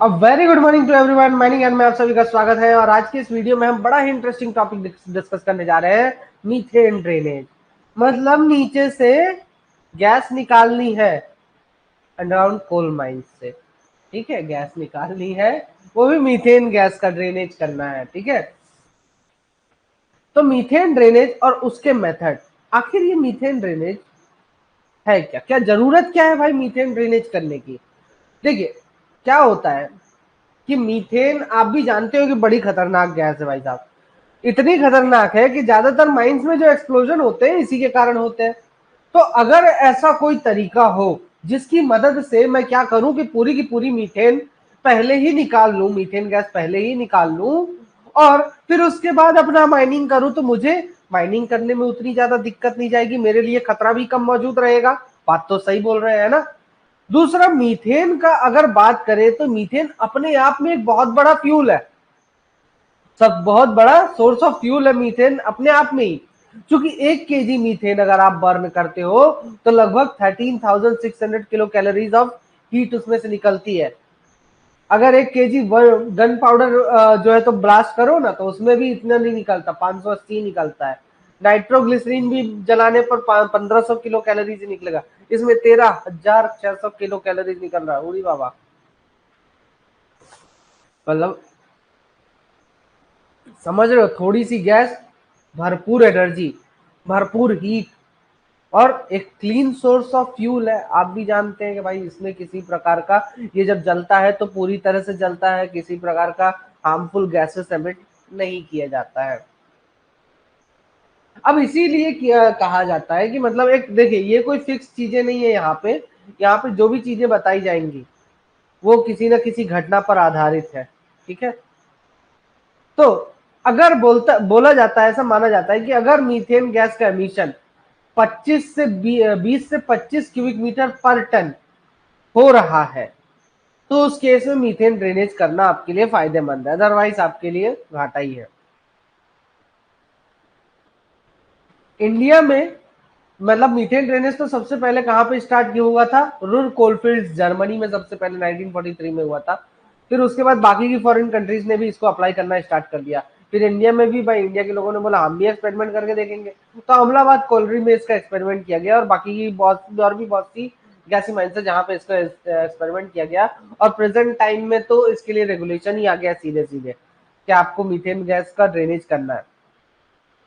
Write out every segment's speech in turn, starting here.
A very good morning to everyone. Mining में आप सभी का स्वागत है। और आज की इस वीडियो में हम बड़ा ही इंटरेस्टिंग टॉपिक डिस्कस करने जा रहे हैं, मीथेन ड्रेनेज। मतलब नीचे से गैस निकालनी है अंडरग्राउंड कोल माइंस से, ठीक है, गैस निकालनी है, वो भी मीथेन गैस का ड्रेनेज करना है, ठीक है। तो मीथेन ड्रेनेज और उसके मेथड, आखिर ये मीथेन ड्रेनेज है क्या, क्या जरूरत क्या है भाई मीथेन ड्रेनेज करने की। देखिए क्या होता है कि मीथेन आप भी जानते हो कि बड़ी खतरनाक गैस है भाई साहब। इतनी खतरनाक है कि ज्यादातर माइंस में जो एक्सप्लोजन होते हैं इसी के कारण होते हैं। तो अगर ऐसा कोई तरीका हो जिसकी मदद से मैं क्या करूं कि पूरी की पूरी मीथेन पहले ही निकाल लूं, मीथेन गैस पहले ही निकाल लूं और फिर उसके बाद अपना माइनिंग करूं, तो मुझे माइनिंग करने में उतनी ज्यादा दिक्कत नहीं जाएगी, मेरे लिए खतरा भी कम मौजूद रहेगा। बात तो सही बोल रहे हैं ना। दूसरा, मीथेन का अगर बात करें तो मीथेन अपने आप में एक बहुत बड़ा फ्यूल है, सब बहुत बड़ा सोर्स ऑफ फ्यूल है मीथेन अपने आप में ही। क्योंकि 1 kg मीथेन अगर आप बर्न करते हो तो लगभग 13,600 किलो कैलोरीज ऑफ हीट उसमें से निकलती है। अगर 1 kg गन पाउडर जो है तो ब्लास्ट करो ना तो उसमें भी इतना नहीं निकलता, 580 निकलता है। नाइट्रोग्लिसरीन भी जलाने पर 1500 किलो कैलोरीज निकलेगा, इसमें 13,600 किलो कैलोरीज निकल रहा है। उड़ी बाबा, मतलब समझ रहे हो, थोड़ी सी गैस, भरपूर एनर्जी, भरपूर हीट और एक क्लीन सोर्स ऑफ फ्यूल है। आप भी जानते हैं कि भाई इसमें किसी प्रकार का, ये जब जलता है तो पूरी तरह से जलता है, किसी प्रकार का हार्मफुल गैसेस एमिट नहीं किया जाता है। अब इसीलिए किया कहा जाता है कि मतलब एक देखिए, ये कोई फिक्स चीजें नहीं है यहाँ पे जो भी चीजें बताई जाएंगी वो किसी न किसी घटना पर आधारित है, ठीक है। तो अगर बोला जाता है, ऐसा माना जाता है कि अगर मीथेन गैस का एमिशन 20 से 25 क्यूबिक मीटर पर टन हो रहा है तो उस केस में मीथेन ड्रेनेज करना आपके लिए फायदेमंद है, अदरवाइज आपके लिए घाटा ही है। इंडिया में मतलब मीथेन ड्रेनेज तो सबसे पहले कहां पे स्टार्ट किया हुआ था, रुर कोलफील्ड्स जर्मनी में सबसे पहले 1943 में हुआ था। फिर उसके बाद बाकी की फॉरेन कंट्रीज ने भी इसको अप्लाई करना स्टार्ट कर दिया। फिर इंडिया में भी भाई इंडिया के लोगों ने बोला हम भी एक्सपेरिमेंट करके देखेंगे, तो अमलाबाद कोलरी में इसका एक्सपेरिमेंट किया गया और बाकी की और भी बहुत सी गैसी माइंस है जहां पे इसका एक्सपेरिमेंट किया गया। और प्रेजेंट टाइम में तो इसके लिए रेगुलेशन ही आ गया सीधे सीधे कि आपको मीथेन गैस का ड्रेनेज करना है।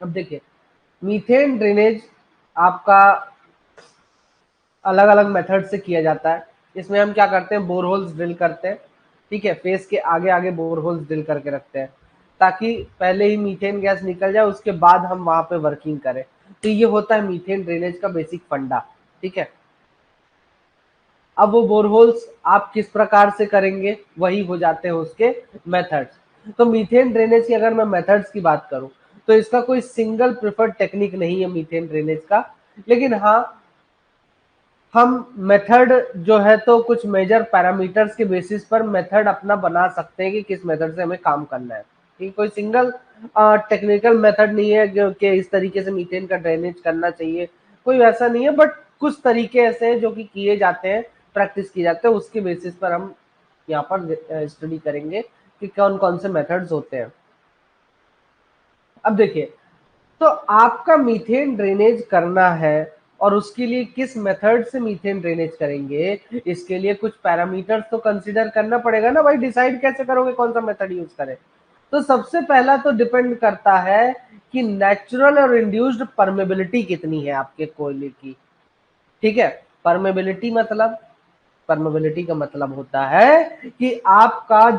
अब देखिए, मीथेन ड्रेनेज आपका अलग अलग मेथड से किया जाता है। इसमें हम क्या करते हैं, बोरहोल्स ड्रिल करते हैं, ठीक है, फेस के आगे आगे बोरहोल्स ड्रिल करके रखते हैं ताकि पहले ही मीथेन गैस निकल जाए, उसके बाद हम वहां पे वर्किंग करें। तो ये होता है मीथेन ड्रेनेज का बेसिक फंडा, ठीक है। अब वो बोरहोल्स आप किस प्रकार से करेंगे वही हो जाते हैं उसके मेथड्स। तो मीथेन ड्रेनेज की अगर मैं मेथड्स की बात करूं तो इसका कोई सिंगल प्रिफर्ड टेक्निक नहीं है मीथेन ड्रेनेज का, लेकिन हाँ, हम मेथड जो है तो कुछ मेजर पैरामीटर्स के बेसिस पर मेथड अपना बना सकते हैं कि किस मेथड से हमें काम करना है। कि कोई सिंगल टेक्निकल मेथड नहीं है कि इस तरीके से मीथेन का ड्रेनेज करना चाहिए, कोई वैसा नहीं है। बट कुछ तरीके ऐसे हैं जो कि किए जाते हैं, प्रैक्टिस किए जाते हैं, उसके बेसिस पर हम यहाँ पर स्टडी करेंगे कि कौन कौन से मेथड्स होते हैं। अब देखिए, तो आपका मीथेन ड्रेनेज करना है और उसके लिए किस मेथड से मीथेन ड्रेनेज करेंगे, इसके लिए कुछ पैरामीटर्स तो कंसीडर करना पड़ेगा ना भाई। डिसाइड कैसे करोगे कौन सा मेथड यूज करें। तो सबसे पहला तो डिपेंड करता है कि नेचुरल और इंड्यूस्ड परमेबिलिटी कितनी है आपके कोयले की, ठीक है। परमेबिलिटी मतलब, परमेबिलिटी का मतलब होता है कि आपका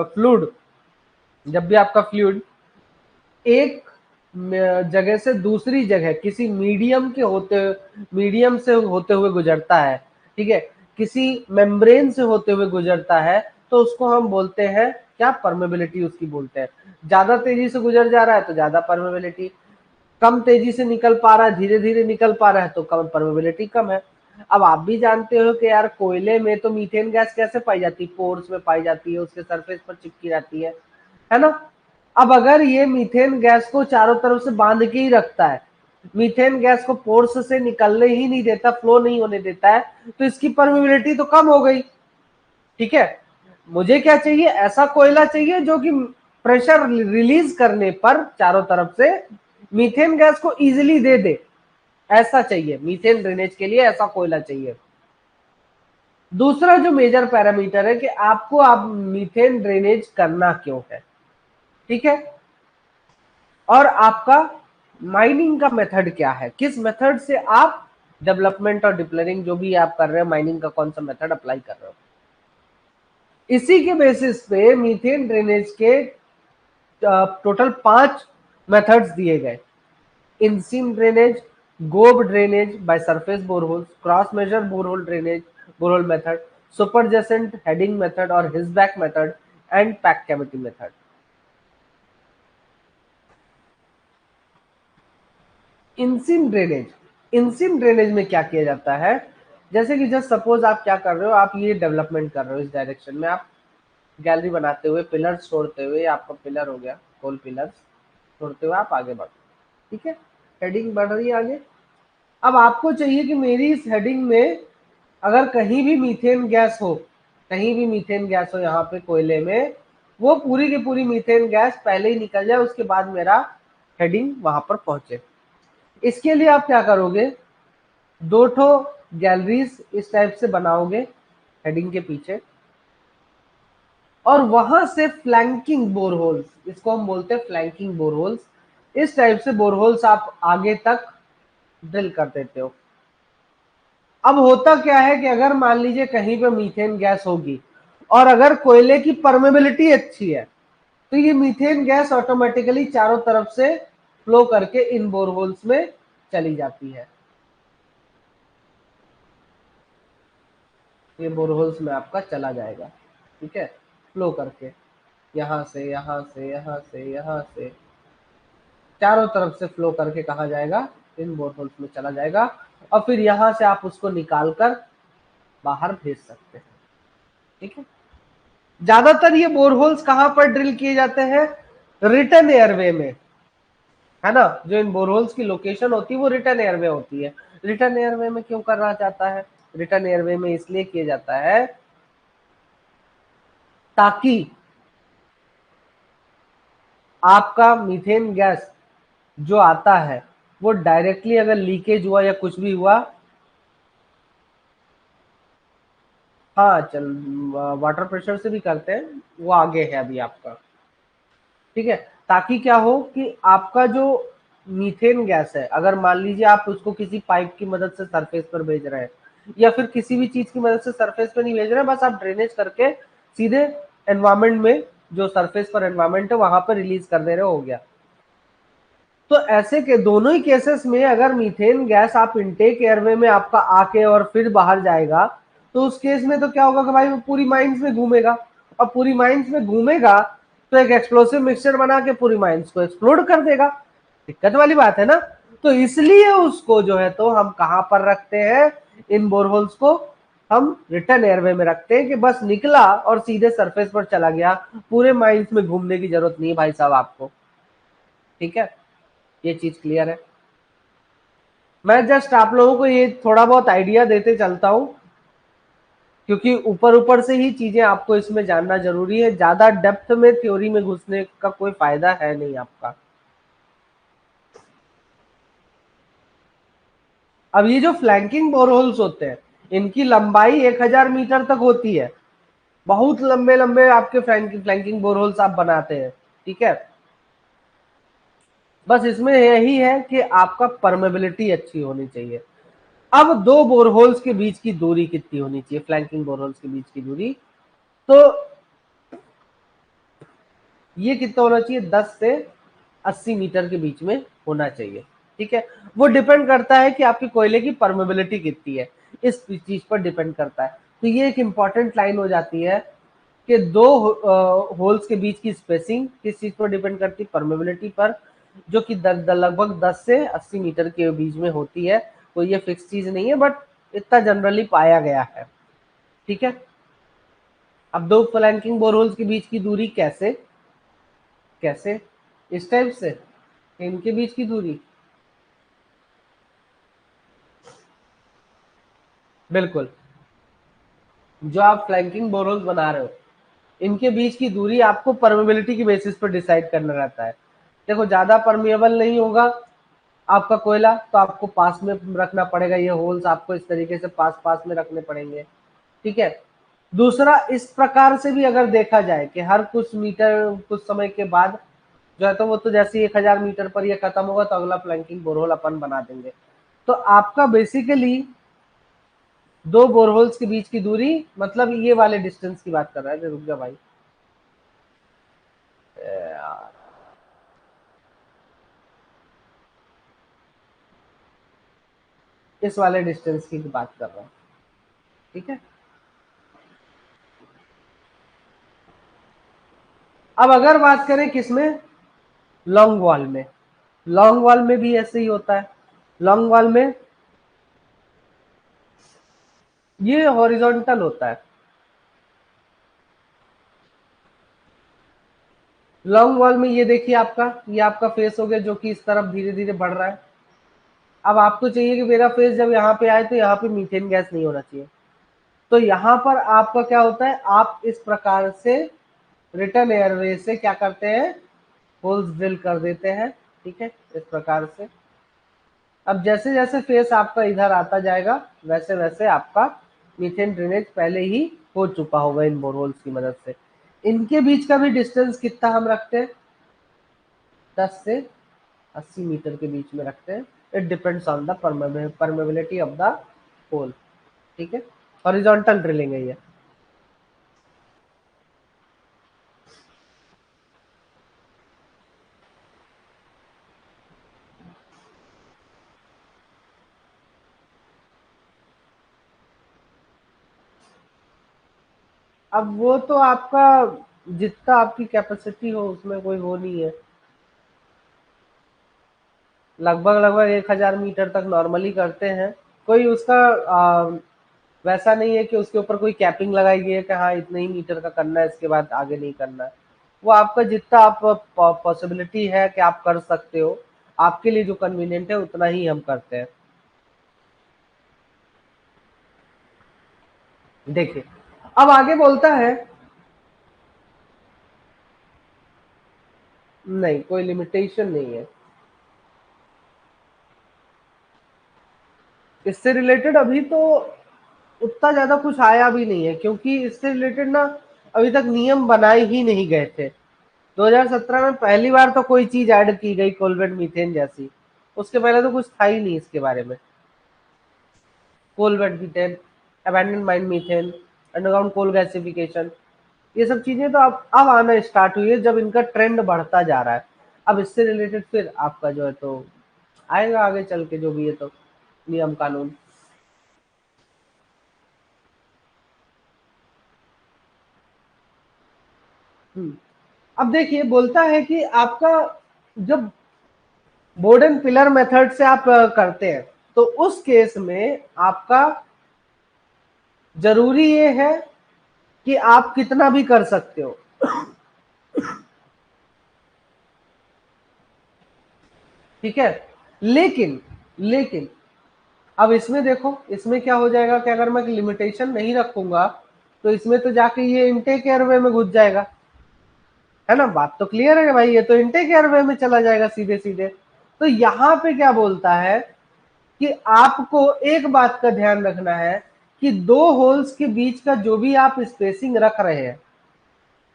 फ्लूड, जब भी आपका फ्लूइड एक जगह से दूसरी जगह किसी मीडियम से होते हुए गुजरता है, ठीक है, किसी मेम्ब्रेन से होते हुए गुजरता है, तो उसको हम बोलते हैं क्या, परमेबिलिटी उसकी बोलते हैं। ज्यादा तेजी से गुजर जा रहा है तो ज्यादा परमेबिलिटी, कम तेजी से निकल पा रहा है, धीरे धीरे निकल पा रहा है तो कम परमेबिलिटी कम है। अब आप भी जानते हो कि यार कोयले में तो मीथेन गैस कैसे पाई जाती है, पोर्स में पाई जाती है, उसके सरफेस पर चिपकी रहती है ना। अब अगर ये मीथेन गैस को चारों तरफ से बांध के ही रखता है, मीथेन गैस को पोर्स से निकलने ही नहीं देता, फ्लो नहीं होने देता है, तो इसकी परमेबिलिटी तो कम हो गई, ठीक है। मुझे क्या चाहिए, ऐसा कोयला चाहिए जो कि प्रेशर रिलीज करने पर चारों तरफ से मीथेन गैस को इजीली दे दे, ऐसा चाहिए मीथेन ड्रेनेज के लिए, ऐसा कोयला चाहिए। दूसरा जो मेजर पैरामीटर है कि आपको आप मीथेन ड्रेनेज करना क्यों है, ठीक है, और आपका माइनिंग का मेथड क्या है, किस मेथड से आप डेवलपमेंट और डिप्लरिंग जो भी आप कर रहे हो, माइनिंग का कौन सा मेथड अप्लाई कर रहे हो। इसी के बेसिस पे मीथेन ड्रेनेज के टोटल 5 मेथड्स दिए गए। In seam drainage, gob drainage by surface borehole, cross measure borehole drainage borehole method, superjacent heading method और हिसबैक method and pack cavity method. In seam drainage, in seam drainage में क्या किया जाता है, जैसे कि जस्ट सपोज आप क्या कर रहे हो, आप ये डेवलपमेंट कर रहे हो, इस डायरेक्शन में आप गैलरी बनाते हुए पिलर्स छोड़ते हुए, आपका पिलर हो गया होल पिलर्स छोड़ते हुए आप आगे बढ़ो, ठीक है, हेडिंग बढ़ रही है आगे। अब आपको चाहिए कि मेरी इस हेडिंग में अगर कहीं भी मीथेन गैस हो, कहीं भी मीथेन गैस हो यहाँ पे कोयले में, वो पूरी की पूरी मीथेन गैस पहले ही निकल जाए, उसके बाद मेरा हेडिंग वहां पर पहुंचे। इसके लिए आप क्या करोगे, 2 ठो गैलरीज इस टाइप से बनाओगे हेडिंग के पीछे, और वहां से फ्लैंकिंग बोरहोल्स, इसको हम बोलते हैं फ्लैंकिंग बोरहोल्स, इस टाइप से बोरहोल्स आप आगे तक ड्रिल कर देते हो। अब होता क्या है कि अगर मान लीजिए कहीं पे मीथेन गैस होगी और अगर कोयले की परमेबिलिटी अच्छी है, तो ये मीथेन गैस ऑटोमेटिकली चारों तरफ से फ्लो करके इन बोरहोल्स में चली जाती है, ये बोरहोल्स में आपका चला जाएगा, ठीक है, फ्लो करके यहां से यहां से यहां से यहां से चारों तरफ से फ्लो करके कहा जाएगा, इन बोरहोल्स में चला जाएगा, और फिर यहां से आप उसको निकाल कर बाहर भेज सकते हैं, ठीक है। ज्यादातर ये बोरहोल्स कहां पर ड्रिल किए जाते हैं, रिटर्न एयरवे में, है ना, जो इन बोरहोल्स की लोकेशन होती है वो रिटर्न एयरवे होती है। रिटर्न एयरवे में क्यों करना चाहता है, रिटर्न एयरवे में इसलिए किया जाता है ताकि आपका मीथेन गैस जो आता है वो डायरेक्टली अगर लीकेज हुआ या कुछ भी हुआ, हाँ चल वाटर प्रेशर से भी करते हैं, वो आगे है अभी आपका, ठीक है, ताकि क्या हो कि आपका जो मीथेन गैस है, अगर मान लीजिए आप उसको किसी पाइप की मदद से सरफेस पर भेज रहे हैं या फिर किसी भी चीज की मदद से सरफेस पर नहीं भेज रहे हैं, बस आप ड्रेनेज करके सीधे एनवायरमेंट में, जो सरफेस पर एनवायरमेंट है वहां पर रिलीज कर दे रहे हो गया। तो ऐसे के दोनों ही केसेस में अगर मीथेन गैस आप इनटेक एयरवे में आपका आके और फिर बाहर जाएगा, तो उस केस में तो क्या होगा कि भाई वो पूरी माइंस में घूमेगा, और पूरी माइंस में घूमेगा तो एक एक्सप्लोसिव मिक्सचर बना के पूरी माइंस को एक्सप्लोड कर देगा, दिक्कत वाली बात है ना। तो इसलिए उसको जो है तो हम कहां पर रखते हैं, इन बोरहोल्स को हम रिटर्न एयरवे में रखते हैं कि बस निकला और सीधे सरफेस पर चला गया, पूरे माइंस में घूमने की जरूरत नहीं है भाई साहब आपको, ठीक है, ये चीज क्लियर है। मैं जस्ट आप लोगों को ये थोड़ा बहुत आइडिया देते चलता हूं, क्योंकि ऊपर ऊपर से ही चीजें आपको इसमें जानना जरूरी है, ज्यादा डेप्थ में थ्योरी में घुसने का कोई फायदा है नहीं आपका। अब ये जो फ्लैंकिंग बोरहोल्स होते हैं, इनकी लंबाई 1000 मीटर तक होती है, बहुत लंबे लंबे आपके फ्लैंकिंग बोरहोल्स आप बनाते हैं, ठीक है। बस इसमें यही है कि आपका परमेबिलिटी अच्छी होनी चाहिए। अब दो बोरहोल्स के बीच की दूरी कितनी होनी चाहिए, फ्लैंकिंग बोरहोल्स के बीच की दूरी, तो ये कितना होना चाहिए, 10 से 80 मीटर के बीच में होना चाहिए, ठीक है। वो डिपेंड करता है कि आपकी कोयले की परमेबिलिटी कितनी है, इस चीज पर डिपेंड करता है। तो ये एक इंपॉर्टेंट लाइन हो जाती है कि दो होल्स के बीच की स्पेसिंग किस चीज पर डिपेंड करती है, परमेबिलिटी पर, जो कि लगभग 10 से 80 मीटर के बीच में होती है। कोई ये फिक्स चीज नहीं है, बट इतना जनरली पाया गया है, ठीक है। अब दो फ्लैंकिंग बोरहोल्स के बीच की दूरी कैसे, कैसे इस टाइप से, इनके बीच की दूरी, बिल्कुल, जो आप फ्लैंकिंग बोरहोल्स बना रहे हो इनके बीच की दूरी आपको परमेबिलिटी की बेसिस पर डिसाइड करना रहता है। देखो ज्यादा परमिएबल नहीं होगा आपका कोयला तो आपको पास में रखना पड़ेगा, ये होल्स आपको इस तरीके से पास पास में रखने पड़ेंगे, ठीक है। दूसरा, इस प्रकार से भी अगर देखा जाए कि हर कुछ मीटर कुछ समय के बाद जो है तो वो तो जैसे 1000 मीटर पर ये खत्म होगा तो अगला फ्लैंकिंग बोरहोल अपन बना देंगे। तो आपका बेसिकली दो बोरहोल्स के बीच की दूरी, मतलब ये वाले डिस्टेंस की बात कर रहा है, रुक जा भाई यार, इस वाले डिस्टेंस की बात कर रहा हूँ, ठीक है। अब अगर बात करें किसमें, लॉन्ग वॉल में, लॉन्ग वॉल में भी ऐसे ही होता है। लॉन्ग वॉल में ये हॉरिजॉन्टल होता है। लॉन्ग वॉल में ये देखिए आपका, ये आपका फेस हो गया जो कि इस तरफ धीरे धीरे बढ़ रहा है। अब आपको चाहिए कि मेरा फेस जब यहाँ पे आए तो यहाँ पे मीथेन गैस नहीं होना चाहिए, तो यहाँ पर आपका क्या होता है, आप इस प्रकार से रिटर्न एयरवे से क्या करते हैं, होल्स ड्रिल कर देते हैं, ठीक है, इस प्रकार से। अब जैसे जैसे फेस आपका इधर आता जाएगा वैसे वैसे आपका मीथेन ड्रेनेज पहले ही हो चुका होगा इन बोरहोल्स की मदद से। इनके बीच का भी डिस्टेंस कितना हम रखते हैं, 10 से 80 मीटर के बीच में रखते हैं। It depends on the permeability of the hole, ठीक है। हॉरिजॉन्टल ड्रिलिंग है ये। अब वो तो आपका जितना आपकी कैपेसिटी हो उसमें कोई वो नहीं है, लगभग लगभग 1000 मीटर तक नॉर्मली करते हैं। कोई उसका वैसा नहीं है कि उसके ऊपर कोई कैपिंग लगाई गई है कि हाँ इतने ही मीटर का करना है इसके बाद आगे नहीं करना है। वो आपका जितना आप पॉसिबिलिटी है कि आप कर सकते हो, आपके लिए जो कन्वीनियंट है उतना ही हम करते हैं। देखिए अब आगे बोलता है, नहीं कोई लिमिटेशन नहीं है इससे रिलेटेड, अभी तो उतना ज्यादा कुछ आया भी नहीं है क्योंकि इससे रिलेटेड ना अभी तक नियम बनाए ही नहीं गए थे। 2017 में पहली बार तो कोई चीज ऐड की गई कोलवेट मीथेन जैसी, उसके पहले तो कुछ था ही नहीं इसके बारे में। Coalbed methane, abandon mine methane, underground coal gasification, ये सब चीजें तो अब आना स्टार्ट हुई है जब इनका ट्रेंड बढ़ता जा रहा है। अब इससे रिलेटेड फिर आपका जो है तो आएगा आगे चल के जो भी है तो नियम कानून। अब देखिए बोलता है कि आपका जब बोर्ड एंड पिलर मेथड से आप करते हैं तो उस केस में आपका जरूरी ये है कि आप कितना भी कर सकते हो, ठीक है। लेकिन लेकिन अब इसमें देखो, इसमें क्या हो जाएगा कि अगर मैं लिमिटेशन नहीं रखूंगा तो इसमें तो जाके ये इनटेक एयरवे में घुस जाएगा, है ना। बात तो क्लियर है भाई, ये तो इनटेक एयरवे में चला जाएगा सीधे सीधे। तो यहाँ पे क्या बोलता है कि आपको एक बात का ध्यान रखना है कि दो होल्स के बीच का जो भी आप स्पेसिंग रख रहे हैं,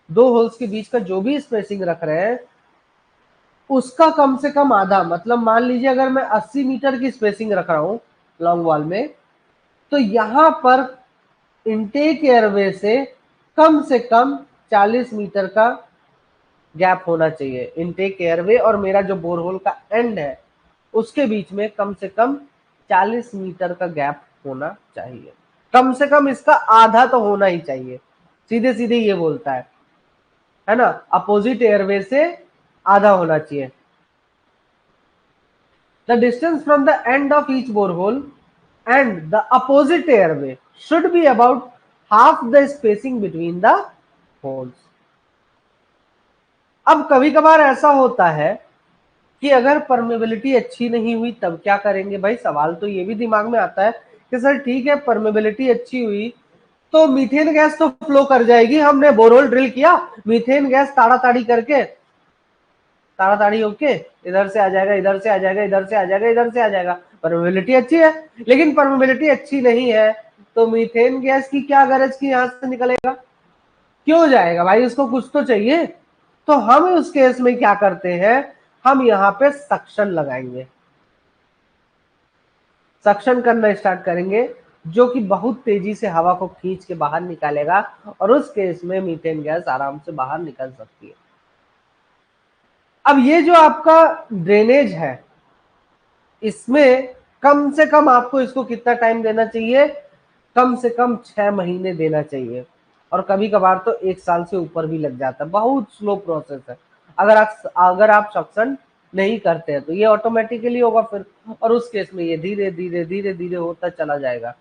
दो होल्स के बीच का जो भी स्पेसिंग रख रहे हैं उसका कम से कम आधा, मतलब मान लीजिए अगर मैं 80 मीटर की स्पेसिंग रख रहा हूं लॉन्ग वॉल में, तो यहां पर इनटेक एयरवे से कम 40 मीटर का गैप होना चाहिए। इनटेक एयरवे और मेरा जो बोरहोल का एंड है उसके बीच में कम से कम 40 मीटर का गैप होना चाहिए, कम से कम इसका आधा तो होना ही चाहिए, सीधे सीधे ये बोलता है ना। अपोजिट एयरवे से आधा होना चाहिए। The distance from the end of each borehole and the opposite airway should be about half the spacing between the holes. अब कभी कभार ऐसा होता है कि अगर परमेबिलिटी अच्छी नहीं हुई तब क्या करेंगे भाई, सवाल तो ये भी दिमाग में आता है कि सर ठीक है परमेबिलिटी अच्छी हुई तो मीथेन गैस तो फ्लो कर जाएगी। हमने बोरहोल ड्रिल किया, मीथेन गैस ताड़ाताड़ी करके, ताड़ाताड़ी होके इधर से आ जाएगा, इधर से आ जाएगा, इधर से आ जाएगा, इधर से आ जाएगा। परमेबिलिटी अच्छी है, लेकिन परमेबिलिटी अच्छी नहीं है तो मीथेन गैस की क्या गरज की यहां से निकलेगा? क्यों जाएगा भाई, उसको कुछ तो चाहिए। तो हम उस केस में क्या करते हैं, हम यहाँ पे सक्शन लगाएंगे, सक्शन करना स्टार्ट करेंगे, जो कि बहुत तेजी से हवा को खींच के बाहर निकालेगा, और उस केस में मीथेन गैस आराम से बाहर निकल सकती है। अब ये जो आपका ड्रेनेज है, इसमें कम से कम आपको इसको कितना टाइम देना चाहिए? कम से कम 6 महीने देना चाहिए, और कभी कभार तो 1 साल से ऊपर भी लग जाता है। बहुत स्लो प्रोसेस है। अगर आप सक्शन नहीं करते हैं तो ये ऑटोमेटिकली होगा फिर, और उस केस में ये धीरे धीरे धीरे धीरे होता चला जाएगा।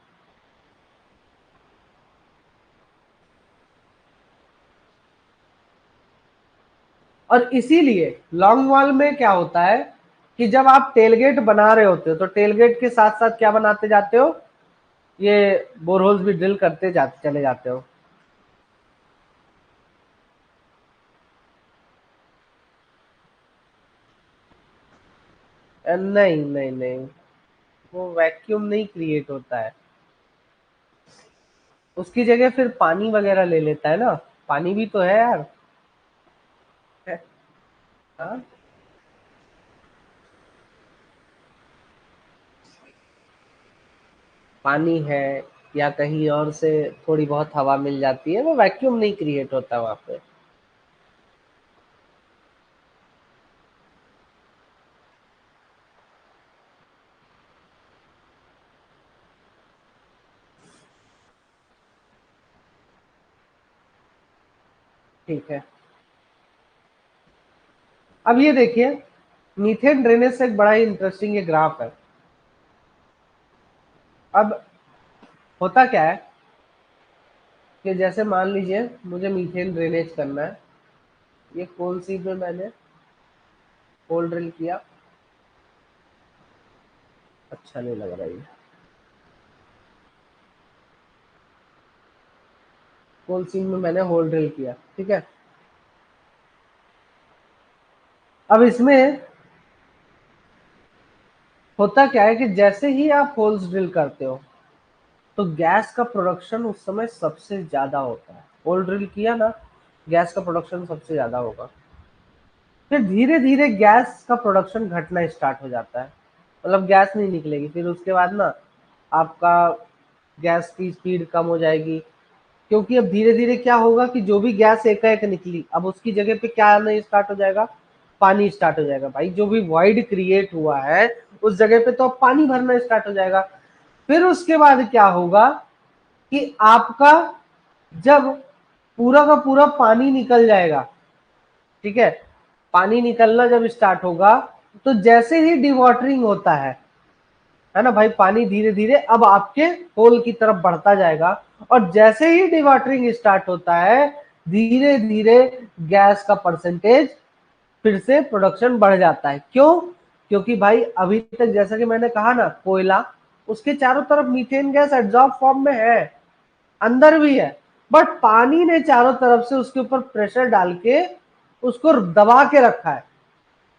और इसीलिए लॉन्ग वॉल में क्या होता है कि जब आप टेलगेट बना रहे होते हो तो टेलगेट के साथ साथ क्या बनाते जाते हो, ये बोरहोल्स भी ड्रिल करते जाते चले जाते हो। नहीं नहीं नहीं, वो वैक्यूम नहीं क्रिएट होता है, उसकी जगह फिर पानी वगैरह ले लेता है ना। पानी भी तो है यार। हाँ, पानी है या कहीं और से थोड़ी बहुत हवा मिल जाती है, वो वैक्यूम नहीं क्रिएट होता वहां पे। ठीक है, अब ये देखिए, मीथेन ड्रेनेज से एक बड़ा ही इंटरेस्टिंग ये ग्राफ है। अब होता क्या है कि जैसे मान लीजिए मुझे मीथेन ड्रेनेज करना है, ये कौन सी में मैंने होल ड्रिल किया, अच्छा नहीं लग रहा ये, कौन सी में मैंने होल ड्रिल किया, ठीक है। अब इसमें होता क्या है कि जैसे ही आप होल्स ड्रिल करते हो तो गैस का प्रोडक्शन उस समय सबसे ज्यादा होता है। होल ड्रिल किया ना, गैस का प्रोडक्शन सबसे ज्यादा होगा। फिर धीरे धीरे गैस का प्रोडक्शन घटना स्टार्ट हो जाता है, मतलब गैस नहीं निकलेगी। फिर उसके बाद ना आपका गैस की स्पीड कम हो जाएगी, क्योंकि अब धीरे धीरे क्या होगा कि जो भी गैस एकाएक निकली, अब उसकी जगह पे क्या आना स्टार्ट हो जाएगा, पानी स्टार्ट हो जाएगा। भाई जो भी वॉइड क्रिएट हुआ है उस जगह पे तो अब पानी भरना स्टार्ट हो जाएगा। फिर उसके बाद क्या होगा कि आपका जब पूरा का पूरा पानी निकल जाएगा, ठीक है, पानी निकलना जब स्टार्ट होगा तो जैसे ही डिवॉटरिंग होता है ना भाई, पानी धीरे धीरे अब आपके होल की तरफ बढ़ता जाएगा, और जैसे ही डिवॉटरिंग स्टार्ट होता है धीरे धीरे गैस का परसेंटेज फिर से प्रोडक्शन बढ़ जाता है। क्यों? क्योंकि भाई अभी तक जैसा कि मैंने कहा ना, कोयला, उसके चारों तरफ मीथेन गैस एडजॉर्ब फॉर्म में है, अंदर भी है, बट पानी ने चारों तरफ से उसके ऊपर प्रेशर डाल के उसको दबा के रखा है,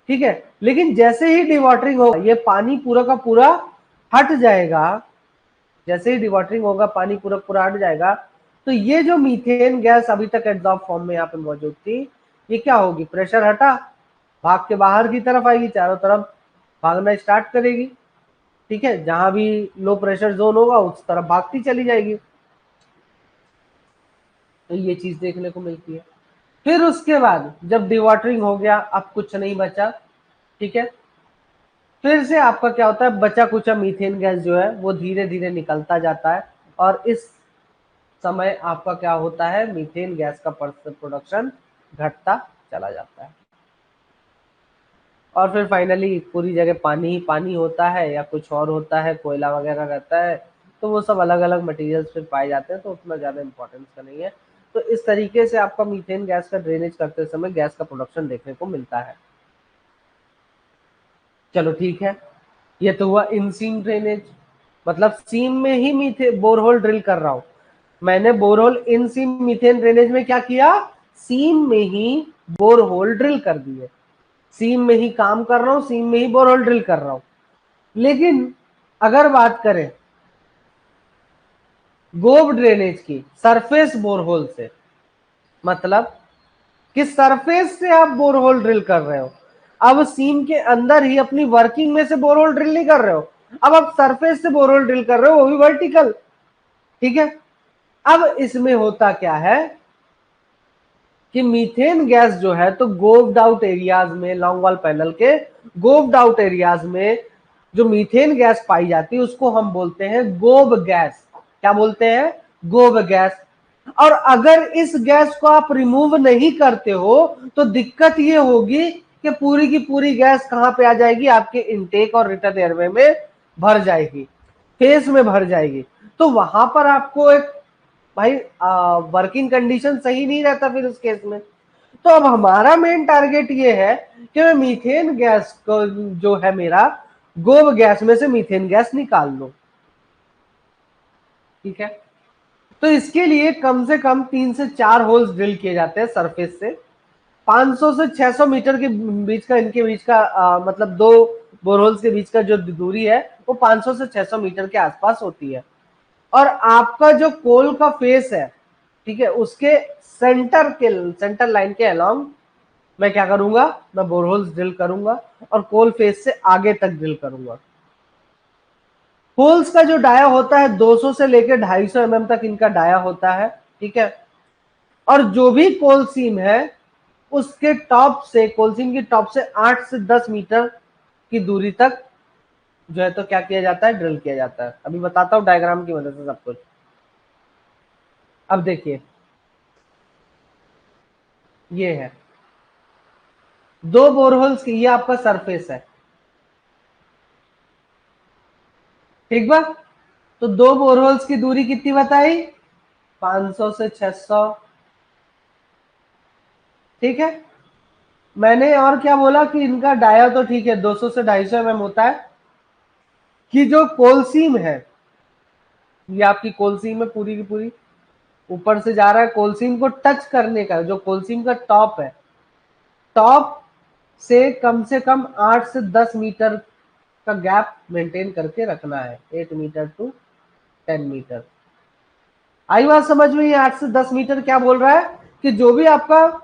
ठीक है। लेकिन जैसे ही डिवॉटरिंग होगा ये पानी पूरा का पूरा हट जाएगा, जैसे ही डिवॉटरिंग होगा पानी पूरा पूरा हट जाएगा, तो ये जो मीथेन गैस अभी तक एडजॉर्ब फॉर्म में यहाँ पे मौजूद थी, ये क्या होगी, प्रेशर हटा, भाग के बाहर की तरफ आएगी, चारों तरफ भागना स्टार्ट करेगी, ठीक है। जहां भी लो प्रेशर जोन होगा उस तरफ भागती चली जाएगी। तो ये चीज देखने को मिलती है। फिर उसके बाद जब डिवॉटरिंग हो गया, अब कुछ नहीं बचा, ठीक है, फिर से आपका क्या होता है, बचा कुचा मीथेन गैस जो है वो धीरे धीरे निकलता जाता है, और इस समय आपका क्या होता है, मीथेन गैस का प्रोडक्शन घटता चला जाता है, और फिर फाइनली पूरी जगह पानी ही पानी होता है या कुछ और होता है, कोयला वगैरह रहता है। तो वो सब अलग अलग मटेरियल्स फिर पाए जाते हैं, तो उतना ज़्यादा इंपॉर्टेंस का नहीं है। तो इस तरीके से आपका मीथेन गैस का ड्रेनेज करते समय गैस का प्रोडक्शन देखने को मिलता है। चलो ठीक है, ये तो हुआ इन सीम ड्रेनेज, मतलब सीम में ही मीथे बोरहोल ड्रिल कर रहा हूँ। मैंने बोरहोल इन सीम मीथेन ड्रेनेज में क्या किया, सीम में ही बोरहोल ड्रिल कर दिए, सीम में ही काम कर रहा हूं, सीम में ही बोरहोल ड्रिल कर रहा हूं। लेकिन अगर बात करें गोब ड्रेनेज की सरफेस बोरहोल से, मतलब कि सरफेस से आप बोरहोल ड्रिल कर रहे हो, अब सीम के अंदर ही अपनी वर्किंग में से बोरहोल ड्रिल नहीं कर रहे हो, अब आप सरफेस से बोरहोल ड्रिल कर रहे हो, वो भी वर्टिकल। ठीक है, अब इसमें होता क्या है कि मीथेन गैस जो है तो गोव्ड आउट एरियाज में, लॉन्ग वॉल पैनल के गोव्ड आउट एरियाज में जो मीथेन गैस पाई जाती है उसको हम बोलते हैं गोब गैस। क्या बोलते हैं, गोब गैस। और अगर इस गैस को आप रिमूव नहीं करते हो तो दिक्कत ये होगी कि पूरी की पूरी गैस कहां पे आ जाएगी, आपके इनटेक और रिटर्न एयरवे में भर जाएगी, फेस में भर जाएगी। तो वहां पर आपको एक भाई वर्किंग कंडीशन सही नहीं रहता फिर उस केस में। तो अब हमारा मेन टारगेट ये है कि मैं मीथेन गैस को जो है मेरा गोब गैस में से मीथेन गैस निकाल लूं। ठीक है, तो इसके लिए कम से कम 3 से 4 होल्स ड्रिल किए जाते हैं सरफेस से। 500 से 600 मीटर के बीच का, इनके बीच का मतलब दो बोरहोल्स के बीच का जो दूरी है वो 500 से 600 मीटर के आसपास होती है। और आपका जो कोल का फेस है, ठीक है, उसके सेंटर लाइन के अलोंग मैं क्या करूंगा, मैं बोरहोल्स ड्रिल करूंगा और कोल फेस से आगे तक ड्रिल करूंगा। होल्स का जो डाया होता है 200 से लेकर 250 mm तक इनका डाया होता है। ठीक है, और जो भी कोल सीम है उसके टॉप से, कोल सीम की टॉप से 8 से 10 मीटर की दूरी तक जो है तो क्या किया जाता है, ड्रिल किया जाता है। अभी बताता हूं डायग्राम की मदद से सब कुछ। अब देखिए, ये है दो बोरहोल्स की, ये आपका सरफेस है। ठीक बा, तो दो बोरहोल्स की दूरी कितनी बताई, 500 से 600। ठीक है, मैंने और क्या बोला कि इनका डाया तो ठीक है 200 से 250 mm होता है, कि जो कोलसीम है, ये आपकी कोलसीम है पूरी की पूरी, ऊपर से जा रहा है, कोलसीम को टच करने का जो कोलसीम का टॉप है, टॉप से कम 8 से 10 मीटर का गैप मेंटेन करके रखना है, 8 मीटर टू 10 मीटर। आई बात समझ में, ये 8 से 10 मीटर क्या बोल रहा है कि जो भी आपका,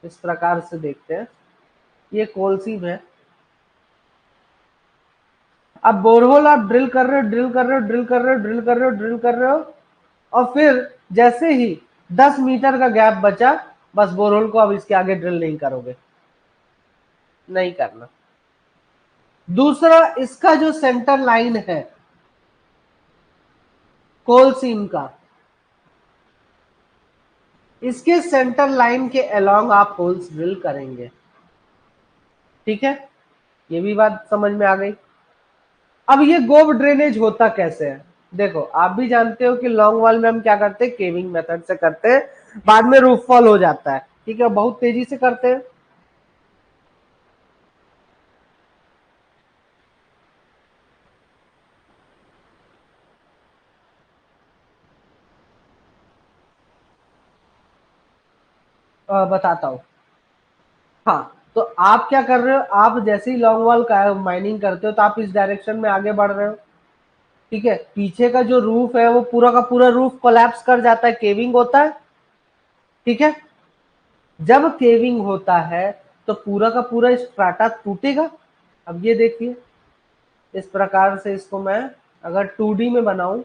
इस प्रकार से देखते हैं, ये कोलसीम है। अब बोरहोल आप ड्रिल कर रहे हो, ड्रिल कर रहे हो, ड्रिल कर रहे हो, ड्रिल कर रहे हो, ड्रिल कर रहे हो, और फिर जैसे ही 10 मीटर का गैप बचा, बस बोरहोल को अब इसके आगे ड्रिल नहीं करोगे, नहीं करना। दूसरा, इसका जो सेंटर लाइन है कोल सीम का, इसके सेंटर लाइन के अलोंग आप होल्स ड्रिल करेंगे। ठीक है, ये भी बात समझ में आ गई। अब ये गोब ड्रेनेज होता कैसे है, देखो आप भी जानते हो कि लॉन्ग वॉल में हम क्या करते हैं, केविंग मेथड से करते हैं, बाद में रूफ फॉल हो जाता है। ठीक है, बहुत तेजी से करते हैं। बताता हूँ। हाँ, तो आप क्या कर रहे हो, आप जैसे ही लॉन्ग वॉल का माइनिंग करते हो तो आप इस डायरेक्शन में आगे बढ़ रहे हो। ठीक है, पीछे का जो रूफ है वो पूरा का पूरा रूफ कोलैप्स कर जाता है, केविंग होता है। ठीक है, जब केविंग होता है तो पूरा का पूरा स्ट्राटा टूटेगा। अब ये देखिए, इस प्रकार से इसको मैं अगर 2D में बनाऊं,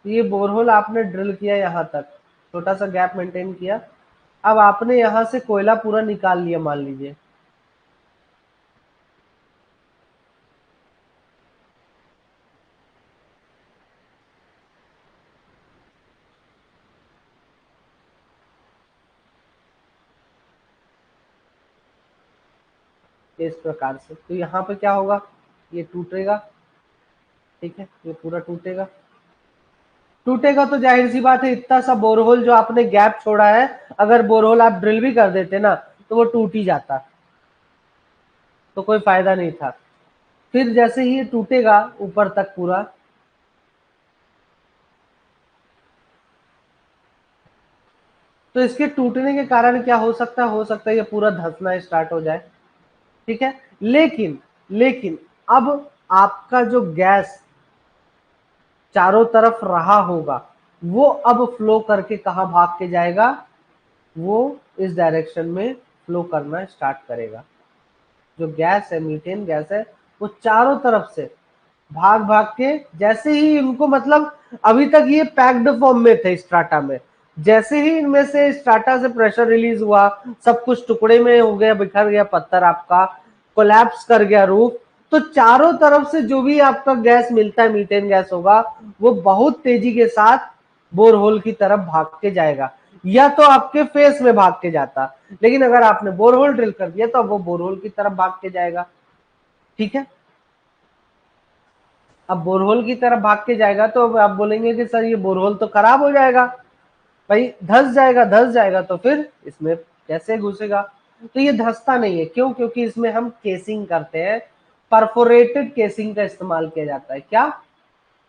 तो ये बोरहोल आपने ड्रिल किया यहां तक, छोटा सा गैप मेंटेन किया, अब आपने यहां से कोयला पूरा निकाल लिया मान लीजिए। इस प्रकार से, तो यहाँ पे क्या होगा, ये टूटेगा। ठीक है, ये पूरा टूटेगा। टूटेगा तो जाहिर सी बात है, इतना सा बोरहोल जो आपने गैप छोड़ा है, अगर बोरहोल आप ड्रिल भी कर देते ना तो वो टूट ही जाता, तो कोई फायदा नहीं था। फिर जैसे ही ये टूटेगा ऊपर तक पूरा, तो इसके टूटने के कारण क्या हो सकता है ये पूरा धंसना स्टार्ट हो जाए, ठीक है। लेकिन लेकिन अब आपका जो गैस चारों तरफ रहा होगा वो अब फ्लो करके कहां भाग के जाएगा, वो इस डायरेक्शन में फ्लो करना स्टार्ट करेगा। जो गैस है, मीथेन गैस है, वो चारों तरफ से भाग भाग के, जैसे ही इनको मतलब अभी तक ये पैक्ड फॉर्म में थे स्ट्राटा में, जैसे ही इनमें से स्ट्राटा से प्रेशर रिलीज हुआ, सब कुछ टुकड़े में हो गया, बिखर गया पत्थर, आपका कोलैप्स कर गया रूफ, तो चारों तरफ से जो भी आपका गैस मिलता है, मीथेन गैस होगा, वो बहुत तेजी के साथ बोरहोल की तरफ भाग के जाएगा, या तो आपके फेस में भाग के जाता, लेकिन अगर आपने बोरहोल ड्रिल कर दिया तो वो बोरहोल की तरफ भाग के जाएगा, ठीक है। अब बोरहोल की तरफ भाग के जाएगा तो अब आप बोलेंगे कि सर ये बोरहोल तो खराब हो जाएगा, भाई धस जाएगा तो फिर इसमें कैसे घुसेगा। तो ये धसता नहीं है, क्यों? क्योंकि इसमें हम केसिंग करते हैं, परफोरेटेड केसिंग का इस्तेमाल किया जाता है। क्या?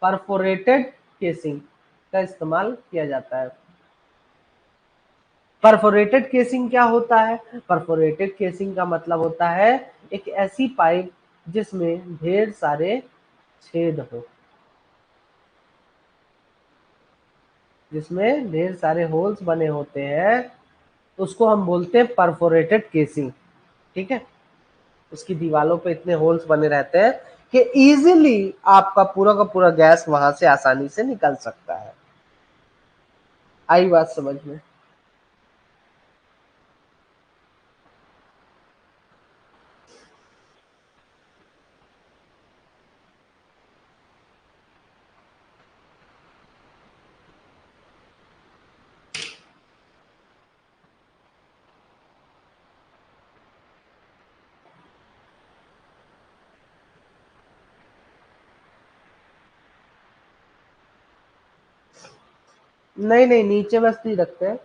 परफोरेटेड केसिंग का इस्तेमाल किया जाता है। परफोरेटेड केसिंग क्या होता है? परफोरेटेड केसिंग का मतलब होता है एक ऐसी पाइप जिसमें ढेर सारे छेद हो, जिसमें ढेर सारे होल्स बने होते हैं, उसको हम बोलते हैं परफोरेटेड केसिंग, ठीक है। उसकी दीवारों पे इतने होल्स बने रहते हैं कि इजीली आपका पूरा का पूरा गैस वहां से आसानी से निकल सकता है। आई बात समझ में? नहीं नहीं, नीचे बस नहीं रखते हैं,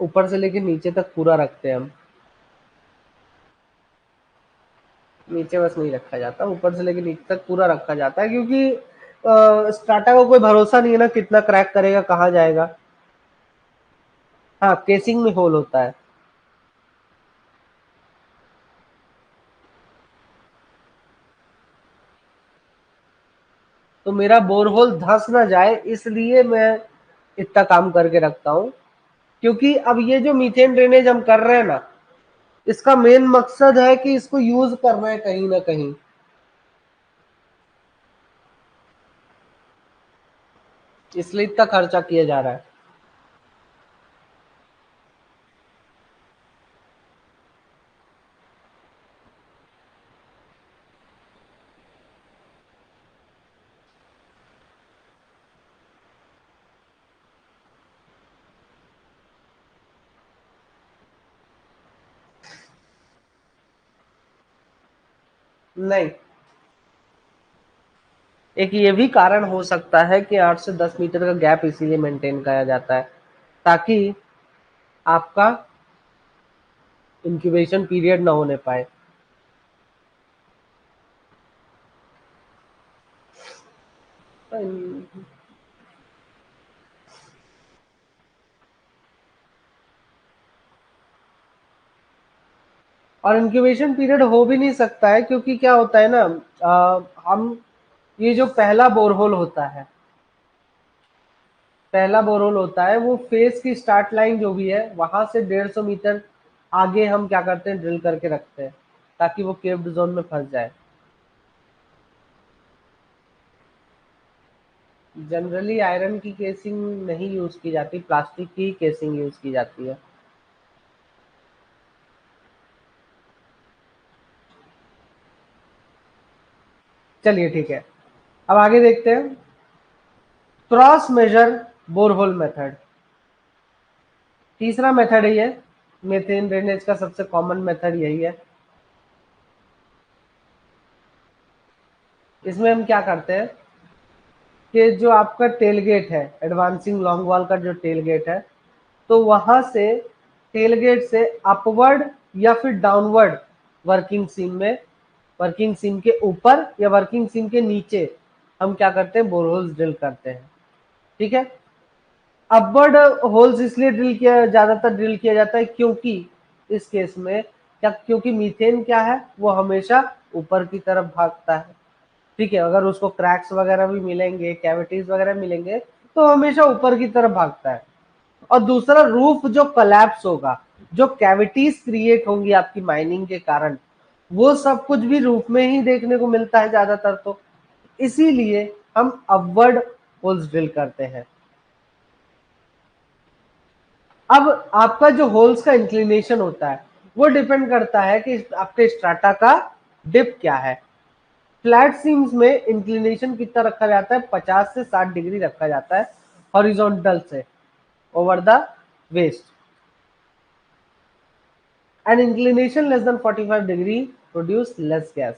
ऊपर से लेके नीचे तक पूरा रखते हैं हम। नीचे बस नहीं रखा जाता, ऊपर से लेके नीचे तक पूरा रखा जाता है, क्योंकि स्टार्टा को कोई भरोसा नहीं है ना कितना क्रैक करेगा, कहाँ जाएगा। हाँ, केसिंग में होल होता है। तो मेरा बोरहोल धंस ना जाए इसलिए मैं इतना काम करके रखता हूँ, क्योंकि अब ये जो मीथेन ड्रेनेज हम कर रहे हैं ना, इसका मेन मकसद है कि इसको यूज करना है कहीं ना कहीं, इसलिए इतना खर्चा किया जा रहा है। नहीं, एक ये भी कारण हो सकता है कि 8 से 10 मीटर का गैप इसीलिए मेंटेन किया जाता है, ताकि आपका इंक्यूबेशन पीरियड ना होने पाए। और इंक्यूबेशन पीरियड हो भी नहीं सकता है, क्योंकि क्या होता है ना, हम ये जो पहला बोरहोल होता है वो फेस की स्टार्ट लाइन जो भी है वहां से 150 मीटर आगे हम क्या करते हैं, ड्रिल करके रखते हैं, ताकि वो केव्ड जोन में फंस जाए। जनरली आयरन की केसिंग नहीं यूज की जाती, प्लास्टिक की केसिंग यूज की जाती है। चलिए ठीक है, अब आगे देखते हैं। क्रॉस मेजर बोरहोल मेथड, तीसरा मेथड है ये, मेथेन ड्रेनेज का सबसे कॉमन मेथड यही है। इसमें हम क्या करते हैं कि जो आपका टेलगेट है, एडवांसिंग लॉन्ग वॉल का जो टेलगेट है, तो वहां से टेलगेट से अपवर्ड या फिर डाउनवर्ड वर्किंग सीम में, वर्किंग सीम के ऊपर या वर्किंग सीम के नीचे हम क्या करते हैं, बोरहोल्स ड्रिल करते हैं, ठीक है। अपवर्ड होल्स इसलिए ज्यादातर ड्रिल किया जाता है क्योंकि इस केस में क्या, क्योंकि मीथेन क्या है, वो हमेशा ऊपर की तरफ भागता है। ठीक है, अगर उसको क्रैक्स वगैरह भी मिलेंगे, कैविटीज वगैरह मिलेंगे, तो हमेशा ऊपर की तरफ भागता है। और दूसरा, रूफ जो कोलैप्स होगा, जो कैविटीज क्रिएट होंगी आपकी माइनिंग के कारण, वो सब कुछ भी रूफ में ही देखने को मिलता है ज्यादातर। तो इसीलिए हम अपवर्ड होल्स ड्रिल करते हैं। अब आपका जो होल्स का इंक्लिनेशन होता है वो डिपेंड करता है कि आपके स्ट्राटा का डिप क्या है। फ्लैट सीम्स में इंक्लिनेशन कितना रखा जाता है, 50 से 60 डिग्री रखा जाता है हॉरिजॉन्टल से over the waste, and inclination less than 45 degree produce less gas.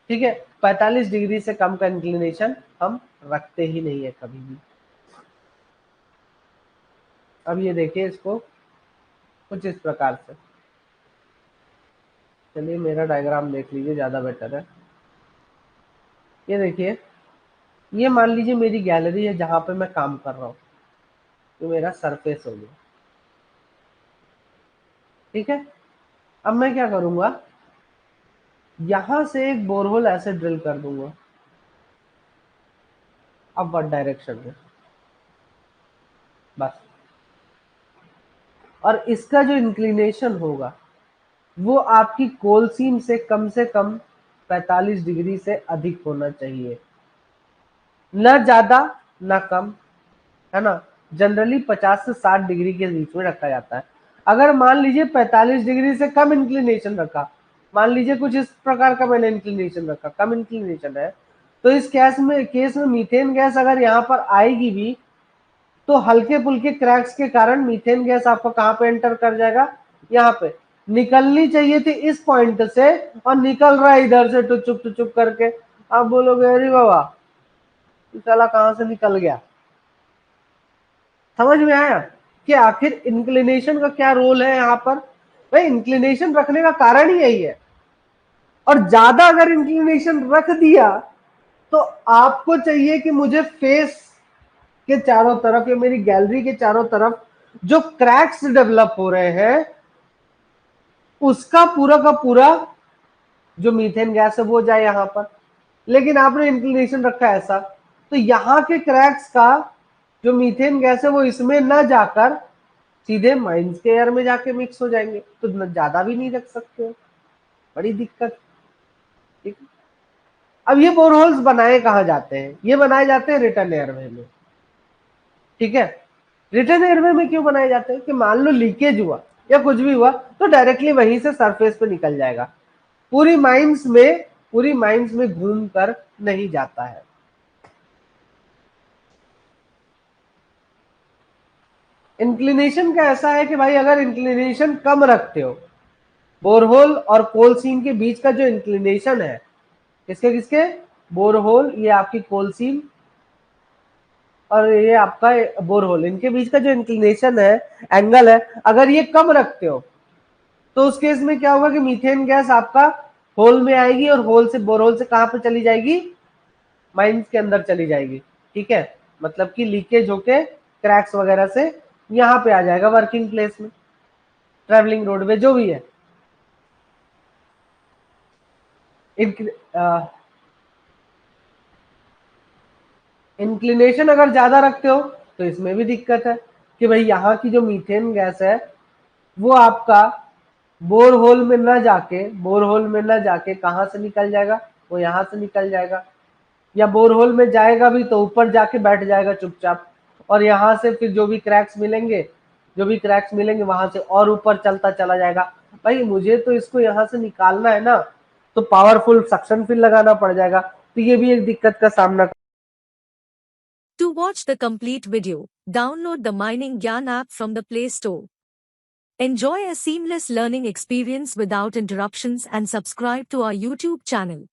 ठीक है, 45 डिग्री से कम का इंक्लिनेशन हम रखते ही नहीं है कभी भी। अब ये देखिए इसको कुछ इस प्रकार से, चलिए मेरा डायग्राम देख लीजिए, ज्यादा बेटर है। ये देखिए, ये मान लीजिए मेरी गैलरी है जहां पे मैं काम कर रहा हूं, तो मेरा सरफेस हो गया। ठीक है, अब मैं क्या करूंगा, यहां से एक बोरहोल ऐसे ड्रिल कर दूंगा अपवर्ड डायरेक्शन में, बस। और इसका जो इंक्लिनेशन होगा वो आपकी कोल सीम से कम 45 डिग्री से अधिक होना चाहिए, न ज्यादा न कम, है ना। जनरली 50 से 60 डिग्री के बीच में रखा जाता है। अगर मान लीजिए 45 डिग्री से कम इंक्लिनेशन रखा, मान लीजिए कुछ इस प्रकार का मैंने इंक्लिनेशन रखा, कम इंक्लिनेशन है, तो इस केस में मीथेन गैस अगर यहाँ पर आएगी भी, तो हल्के फुल्के क्रैक्स के कारण मीथेन गैस आपको कहाँ पे एंटर कर जाएगा, यहाँ पे। निकलनी चाहिए थी इस पॉइंट से और निकल रहा है इधर से टुचुक टुचुक करके। आप बोलोगे अरे बाबा साला कहां से निकल गया। समझ में आया कि आखिर इंक्लिनेशन का क्या रोल है यहाँ पर। भाई इंक्लिनेशन रखने का कारण ही यही है, और ज्यादा अगर इंक्लिनेशन रख दिया तो आपको चाहिए कि मुझे फेस के चारों तरफ या मेरी गैलरी के चारों तरफ जो क्रैक्स डेवलप हो रहे हैं उसका पूरा का पूरा जो मीथेन गैस है वो जाए यहां पर। लेकिन आपने इंक्लिनेशन रखा ऐसा, तो यहां के क्रैक्स का जो मीथेन गैस है वो इसमें ना जाकर सीधे माइंस के एयर में जाके मिक्स हो जाएंगे, तो ज्यादा भी नहीं रख सकते हो, बड़ी दिक्कत। ठीक, अब ये बोरहोल्स बनाए कहाँ जाते हैं, ये बनाए जाते हैं रिटर्न एयरवे में। ठीक है, रिटर्न एयरवे में क्यों बनाए जाते हैं कि मान लो लीकेज हुआ या कुछ भी हुआ तो डायरेक्टली वहीं से सरफेस पे निकल जाएगा, पूरी माइंस में घूम कर नहीं जाता है। इंक्लिनेशन का ऐसा है कि भाई अगर इंक्लिनेशन कम रखते हो, बोरहोल और कोल सीम के बीच का जो इंक्लिनेशन है, किसके किसके, बोरहोल, ये आपकी कोल सीम और ये आपका बोरहोल, इनके बीच का जो इंक्लिनेशन है, एंगल है, अगर ये कम रखते हो तो उस केस में क्या होगा कि मीथेन गैस आपका होल में आएगी और होल से बोरहोल से कहां पे चली जाएगी, माइंस के अंदर चली जाएगी। ठीक है, मतलब कि लीकेज होके क्रैक्स वगैरह से यहां पे आ जाएगा वर्किंग प्लेस में, ट्रेवलिंग रोडवे जो भी है। इंक्लिनेशन अगर ज्यादा रखते हो तो इसमें भी दिक्कत है कि भाई यहाँ की जो मीथेन गैस है वो आपका बोरहोल में न जाके कहाँ से निकल जाएगा, वो यहाँ से निकल जाएगा, या बोरहोल में जाएगा भी तो ऊपर जाके बैठ जाएगा चुपचाप, और यहाँ से फिर जो भी क्रैक्स मिलेंगे वहां से और ऊपर चलता चला जाएगा। भाई मुझे तो इसको यहाँ से निकालना है ना, तो पावरफुल सक्शन फिल लगाना पड़ जाएगा, तो ये भी एक दिक्कत का सामना। To watch the complete video, download the Mining Gyan app from the Play Store. Enjoy a seamless learning experience without interruptions and subscribe to our YouTube channel.